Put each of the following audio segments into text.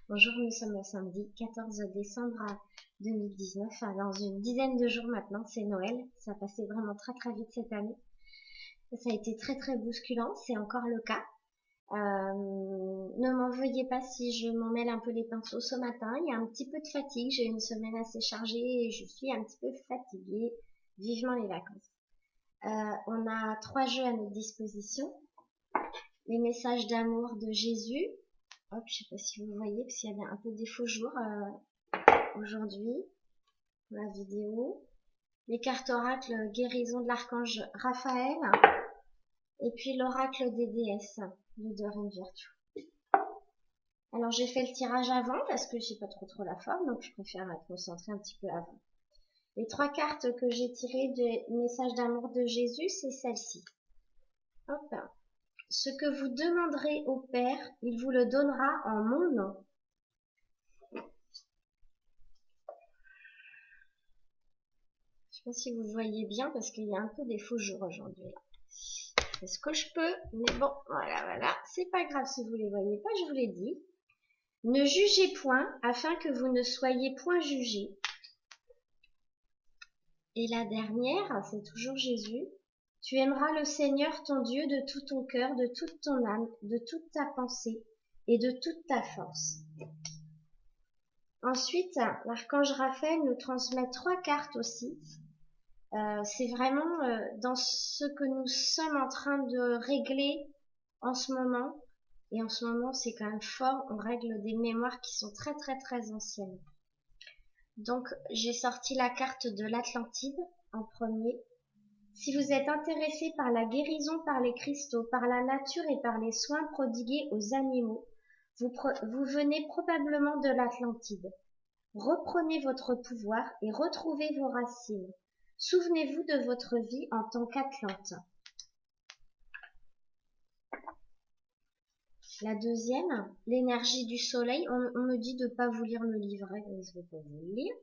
Bonjour, nous sommes le samedi 14 décembre 2019. Dans une dizaine de jours maintenant, c'est Noël. Ça a passé vraiment très très vite cette année. Ça a été très très bousculant, c'est encore le cas. Ne m'en veuillez pas si je m'en mêle un peu les pinceaux ce matin. Il y a un petit peu de fatigue, j'ai eu une semaine assez chargée et je suis un petit peu fatiguée. Vivement les vacances. On a 3 jeux à notre disposition. Les messages d'amour de Jésus. Hop, je sais pas si vous voyez, parce qu'il y avait un peu des faux jours aujourd'hui, pour la vidéo. Les cartes oracle guérison de l'archange Raphaël. Et puis l'oracle des déesses de Doreen Virtue. Alors j'ai fait le tirage avant parce que j'ai pas trop la forme, donc je préfère me concentrer un petit peu avant. Les 3 cartes que j'ai tirées des messages d'amour de Jésus, c'est celle-ci. Hop. Ce que vous demanderez au Père, il vous le donnera en mon nom. Je sais pas si vous voyez bien parce qu'il y a un peu des faux jours aujourd'hui. Je fais ce que je peux, mais bon, voilà. C'est pas grave si vous les voyez pas, je vous l'ai dit. Ne jugez point, afin que vous ne soyez point jugés. Et la dernière, c'est toujours Jésus. Tu aimeras le Seigneur ton Dieu de tout ton cœur, de toute ton âme, de toute ta pensée et de toute ta force. Ensuite, l'archange Raphaël nous transmet 3 cartes aussi. C'est vraiment dans ce que nous sommes en train de régler en ce moment. Et en ce moment, c'est quand même fort. On règle des mémoires qui sont très très très anciennes. Donc, j'ai sorti la carte de l'Atlantide en premier. Si vous êtes intéressé par la guérison par les cristaux, par la nature et par les soins prodigués aux animaux, vous venez probablement de l'Atlantide. Reprenez votre pouvoir et retrouvez vos racines. Souvenez-vous de votre vie en tant qu'Atlante. La deuxième, l'énergie du soleil. On me dit de ne pas vous lire le livret, donc je ne vais pas vous le lire.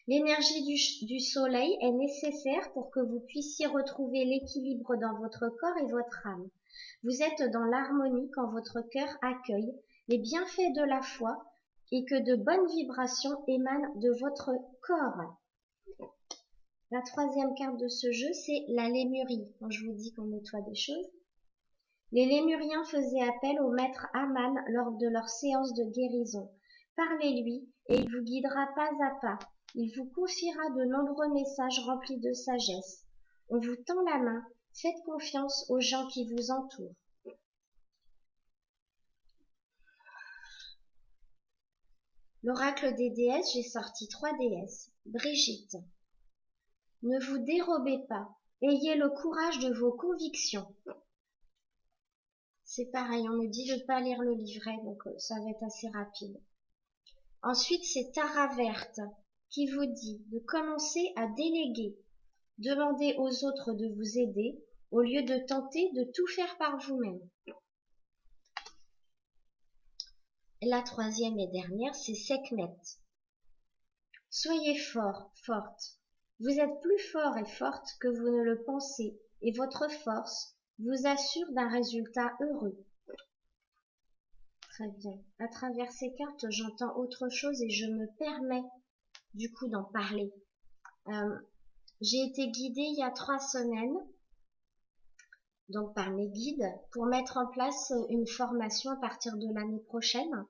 L'énergie du soleil est nécessaire pour que vous puissiez retrouver l'équilibre dans votre corps et votre âme. Vous êtes dans l'harmonie quand votre cœur accueille les bienfaits de la foi et que de bonnes vibrations émanent de votre corps. La troisième carte de ce jeu, c'est la lémurie. Quand je vous dis qu'on nettoie des choses. Les lémuriens faisaient appel au maître Aman lors de leur séance de guérison. Parlez-lui et il vous guidera pas à pas. Il vous confiera de nombreux messages remplis de sagesse. On vous tend la main. Faites confiance aux gens qui vous entourent. L'oracle des déesses, j'ai sorti 3 déesses. Brigitte. Ne vous dérobez pas. Ayez le courage de vos convictions. C'est pareil, on me dit de ne pas lire le livret, donc ça va être assez rapide. Ensuite, c'est Tara Verte qui vous dit de commencer à déléguer. Demandez aux autres de vous aider au lieu de tenter de tout faire par vous-même. La troisième et dernière, c'est Sekhmet. Soyez fort, forte. Vous êtes plus fort et forte que vous ne le pensez et votre force vous assure d'un résultat heureux. Très bien. À travers ces cartes, j'entends autre chose et je me permets du coup d'en parler. J'ai été guidée il y a 3 semaines, donc par mes guides, pour mettre en place une formation à partir de l'année prochaine.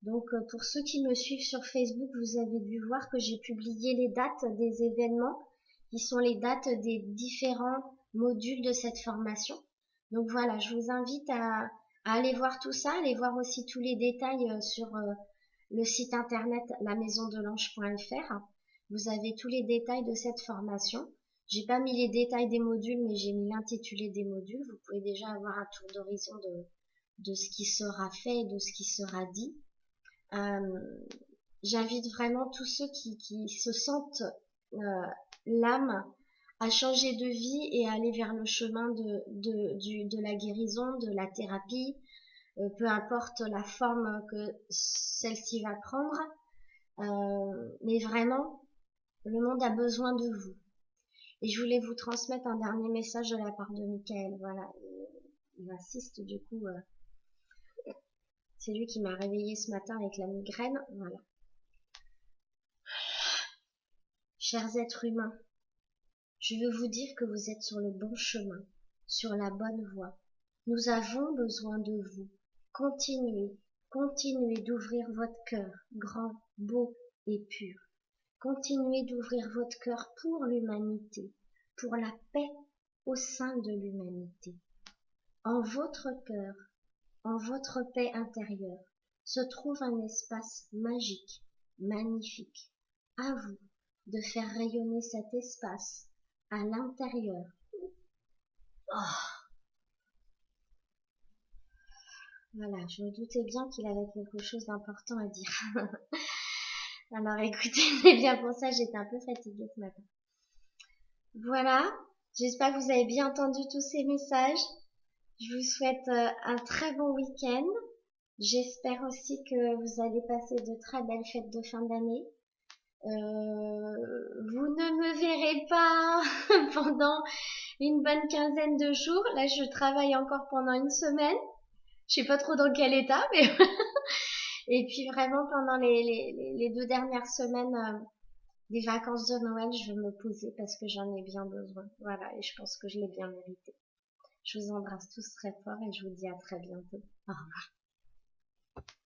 Donc pour ceux qui me suivent sur Facebook, vous avez dû voir que j'ai publié les dates des événements, qui sont les dates des différents modules de cette formation. Donc voilà, je vous invite à aller voir tout ça, aller voir aussi tous les détails sur le site internet lamaisondelange.fr. Vous avez tous les détails de cette formation. J'ai pas mis les détails des modules, mais j'ai mis l'intitulé des modules. Vous pouvez déjà avoir un tour d'horizon de ce qui sera fait et de ce qui sera dit. J'invite vraiment tous ceux qui se sentent l'âme à changer de vie et à aller vers le chemin de la guérison, de la thérapie, peu importe la forme que celle-ci va prendre. Mais vraiment, le monde a besoin de vous. Et je voulais vous transmettre un dernier message de la part de Michael. Voilà, il insiste du coup. C'est lui qui m'a réveillée ce matin avec la migraine. Voilà. Chers êtres humains, je veux vous dire que vous êtes sur le bon chemin, sur la bonne voie. Nous avons besoin de vous. Continuez, continuez d'ouvrir votre cœur, grand, beau et pur. Continuez d'ouvrir votre cœur pour l'humanité, pour la paix au sein de l'humanité. En votre cœur, en votre paix intérieure, se trouve un espace magique, magnifique. À vous de faire rayonner cet espace à l'intérieur. Oh, voilà, je me doutais bien qu'il avait quelque chose d'important à dire. Alors écoutez, c'est bien pour ça, j'étais un peu fatiguée ce matin. Voilà, j'espère que vous avez bien entendu tous ces messages. Je vous souhaite un très bon week-end. J'espère aussi que vous allez passer de très belles fêtes de fin d'année. Vous ne me verrez pas pendant une bonne quinzaine de jours. Là, je travaille encore pendant une semaine. Je sais pas trop dans quel état, mais et puis vraiment pendant les 2 dernières semaines des vacances de Noël, je vais me poser parce que j'en ai bien besoin. Voilà, et je pense que je l'ai bien mérité. Je vous embrasse tous très fort et je vous dis à très bientôt. Au revoir.